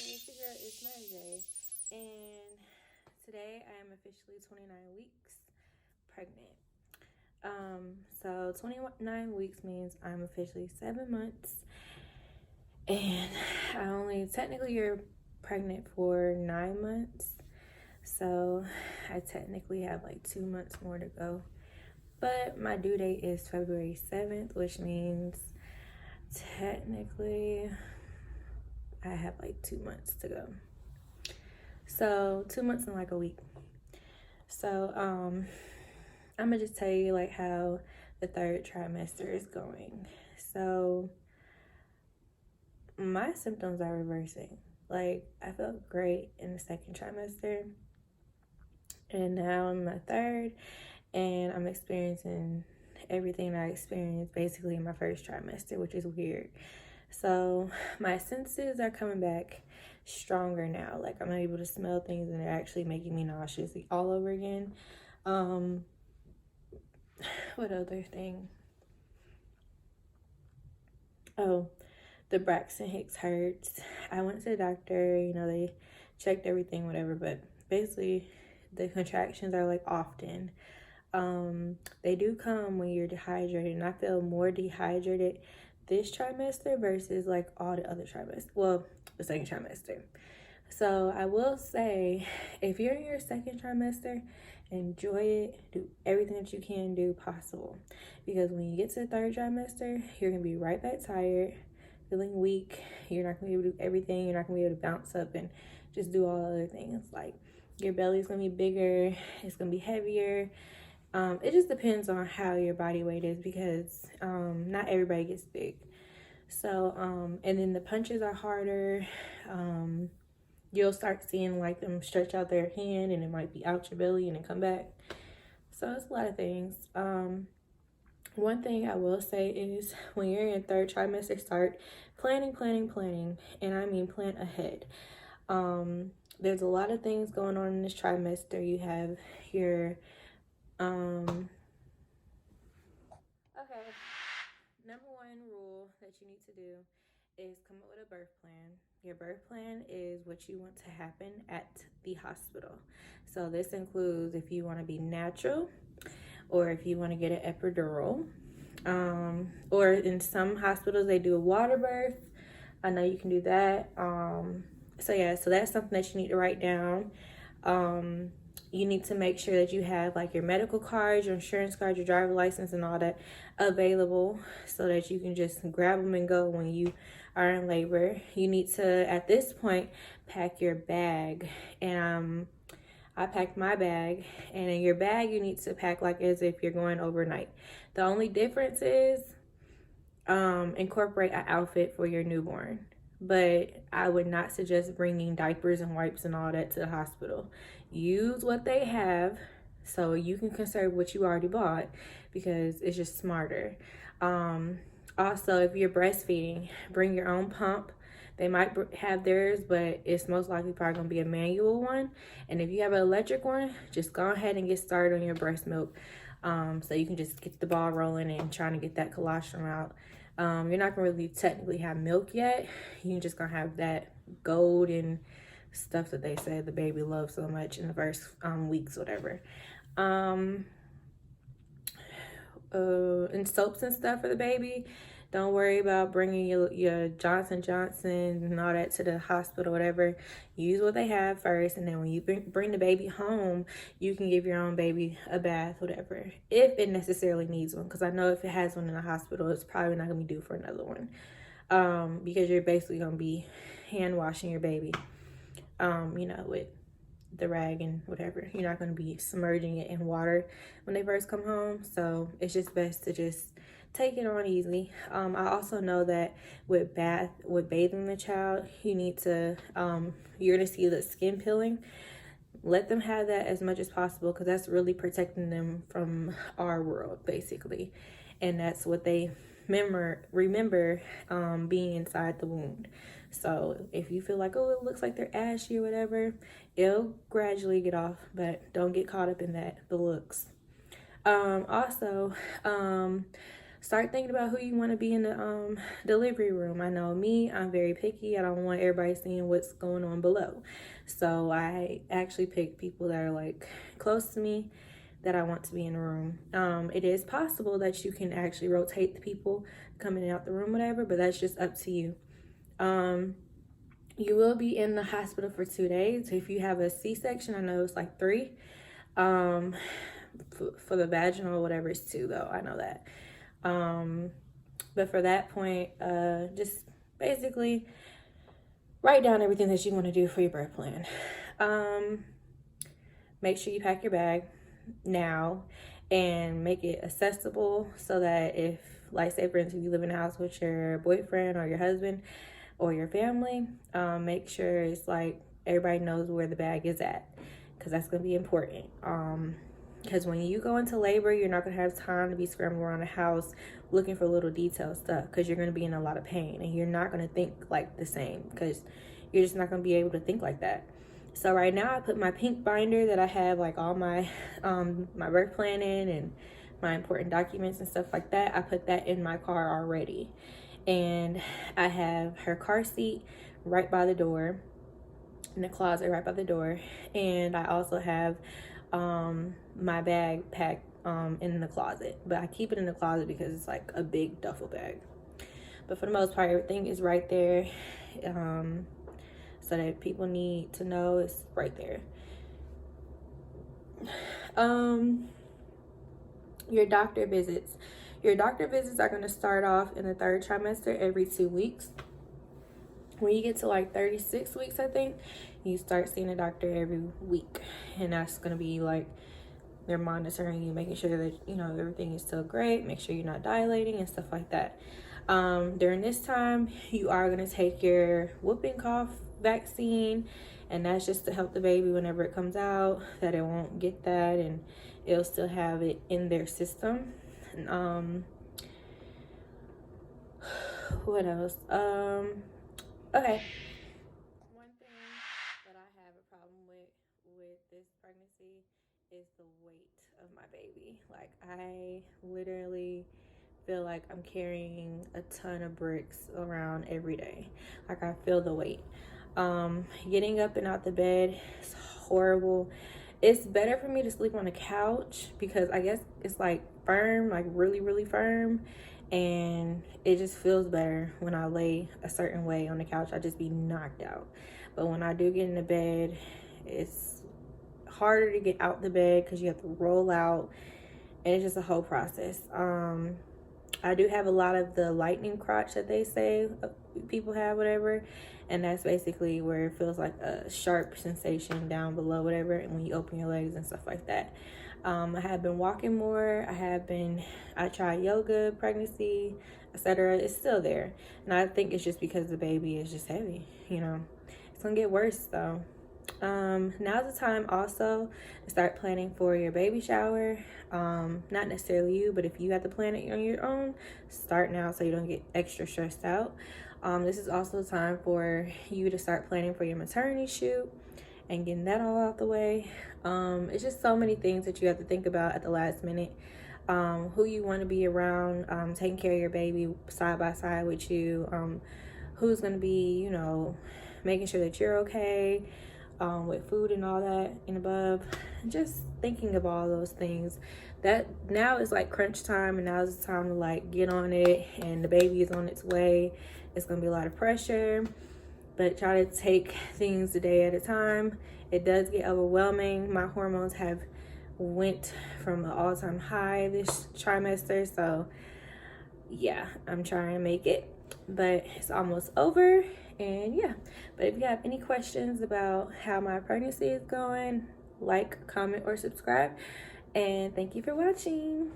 it's your girl, it's Mary J. And today I am officially 29 weeks pregnant. So 29 weeks means I'm officially 7 months. And I only technically you're pregnant for 9 months. So I technically have like 2 months more to go. But my due date is February 7th, which means technically I have like 2 months to go. So 2 months and like a week. So I'm gonna just tell you like how the third trimester is going. So my symptoms are reversing. Like I felt great in the second trimester, and now I'm in my third, and I'm experiencing everything I experienced basically in my first trimester, which is weird. So my senses are coming back stronger now. Like I'm able to smell things and they're actually making me nauseous all over again. What other thing? Oh, the Braxton Hicks hurts. I went to the doctor, they checked everything, whatever, but basically the contractions are like often. They do come when you're dehydrated, and I feel more dehydrated this trimester versus like all the other trimesters. Well, the second trimester. So I will say, if you're in your second trimester, enjoy it. Do everything that you can do possible, because when you get to the third trimester, you're gonna be right back tired, feeling weak. You're not gonna be able to do everything. You're not gonna be able to bounce up and just do all other things. Like your belly's gonna be bigger. It's gonna be heavier. It just depends on how your body weight is, because not everybody gets big. So and then the punches are harder. You'll start seeing like them stretch out their hand, and it might be out your belly and then come back. So it's a lot of things. One thing I will say is, when you're in third trimester, start planning, and I mean plan ahead. There's a lot of things going on in this trimester. You have your okay, number one rule that you need to do is come up with a birth plan. Your birth plan is what you want to happen at the hospital. So this includes if you want to be natural, or if you want to get an epidural, or in some hospitals they do a water birth. I know you can do that. So that's something that you need to write down. You need to make sure that you have like your medical cards, your insurance card, your driver license, and all that available, so that you can just grab them and go when you are in labor. You need to, at this point, pack your bag. And I packed my bag, and in your bag you need to pack like as if you're going overnight. The only difference is incorporate an outfit for your newborn, but I would not suggest bringing diapers and wipes and all that to the hospital. Use what they have so you can conserve what you already bought, because it's just smarter. Also, if you're breastfeeding, bring your own pump. They might have theirs, but it's most likely probably going to be a manual one. And if you have an electric one, just go ahead and get started on your breast milk, so you can just get the ball rolling and trying to get that colostrum out. You're not going to really technically have milk yet. You're just going to have that golden stuff that they say the baby loves so much in the first weeks, whatever. And soaps and stuff for the baby. Don't worry about bringing your Johnson Johnson and all that to the hospital, whatever. Use what they have first, and then when you bring the baby home, you can give your own baby a bath, whatever, if it necessarily needs one. Because I know if it has one in the hospital, it's probably not going to be due for another one, because you're basically going to be hand washing your baby, with the rag and whatever. You're not going to be submerging it in water when they first come home. So it's just best to just take it on easy. I also know that with bathing the child, you need to you're gonna see the skin peeling. Let them have that as much as possible, because that's really protecting them from our world basically, and that's what they remember being inside the wound. So if you feel like, oh, it looks like they're ashy or whatever, it'll gradually get off, but don't get caught up in the looks. Also, start thinking about who you want to be in the delivery room. I know me, I'm very picky. I don't want everybody seeing what's going on below. So I actually pick people that are like close to me that I want to be in the room. It is possible that you can actually rotate the people coming out the room, whatever, but that's just up to you. You will be in the hospital for 2 days. If you have a C-section, I know it's like 3. For the vaginal, whatever, it's 2 though. I know that. But for that point, just basically write down everything that you want to do for your birth plan. Make sure you pack your bag now and make it accessible so that if, like, say for instance, if you live in a house with your boyfriend or your husband or your family, make sure it's like everybody knows where the bag is at, because that's going to be important. Because when you go into labor, you're not going to have time to be scrambling around the house looking for little detailed stuff, because you're going to be in a lot of pain and you're not going to think like the same, because you're just not going to be able to think like that. So right now I put my pink binder that I have like all my my birth plan in and my important documents and stuff like that. I put that in my car already. And I have her car seat right by the door, in the closet right by the door. And I also have my bag packed in the closet. But I keep it in the closet because it's like a big duffel bag. But for the most part, everything is right there. So that people need to know it's right there. Your doctor visits. Your doctor visits are going to start off in the 3rd trimester every 2 weeks. When you get to like 36 weeks, I think, you start seeing a doctor every week. And that's going to be like they're monitoring you, making sure that, you know, everything is still great, make sure you're not dilating and stuff like that. During this time, you are going to take your whooping cough vaccine, and that's just to help the baby whenever it comes out, that it won't get that and it'll still have it in their system. What else? Okay. One thing that I have a problem with this pregnancy is the weight of my baby. Like, I literally feel like I'm carrying a ton of bricks around every day. Like, I feel the weight. Getting up and out the bed is horrible. It's better for me to sleep on the couch because I guess it's like firm, like really, really firm. And it just feels better when I lay a certain way on the couch. I just be knocked out. But when I do get in the bed, it's harder to get out the bed because you have to roll out. And it's just a whole process. I do have a lot of the lightning crotch that they say people have, whatever. And that's basically where it feels like a sharp sensation down below, whatever, and when you open your legs and stuff like that. I have been walking more. I tried yoga, pregnancy, etc. It's still there. And I think it's just because the baby is just heavy, you know. It's gonna get worse though. Now's the time also to start planning for your baby shower. Not necessarily you, but if you have to plan it on your own, start now so you don't get extra stressed out. This is also the time for you to start planning for your maternity shoot and getting that all out the way. It's just so many things that you have to think about at the last minute. Who you want to be around, taking care of your baby side by side with you, who's going to be, you know, making sure that you're okay, with food and all that and above. Just thinking of all those things. That now is like crunch time, and now is the time to like get on it, and the baby is on its way. It's gonna be a lot of pressure, but try to take things a day at a time. It does get overwhelming. My hormones have went from an all-time high this trimester, so yeah, I'm trying to make it, but it's almost over. And yeah, but if you have any questions about how my pregnancy is going, like, comment, or subscribe. And thank you for watching.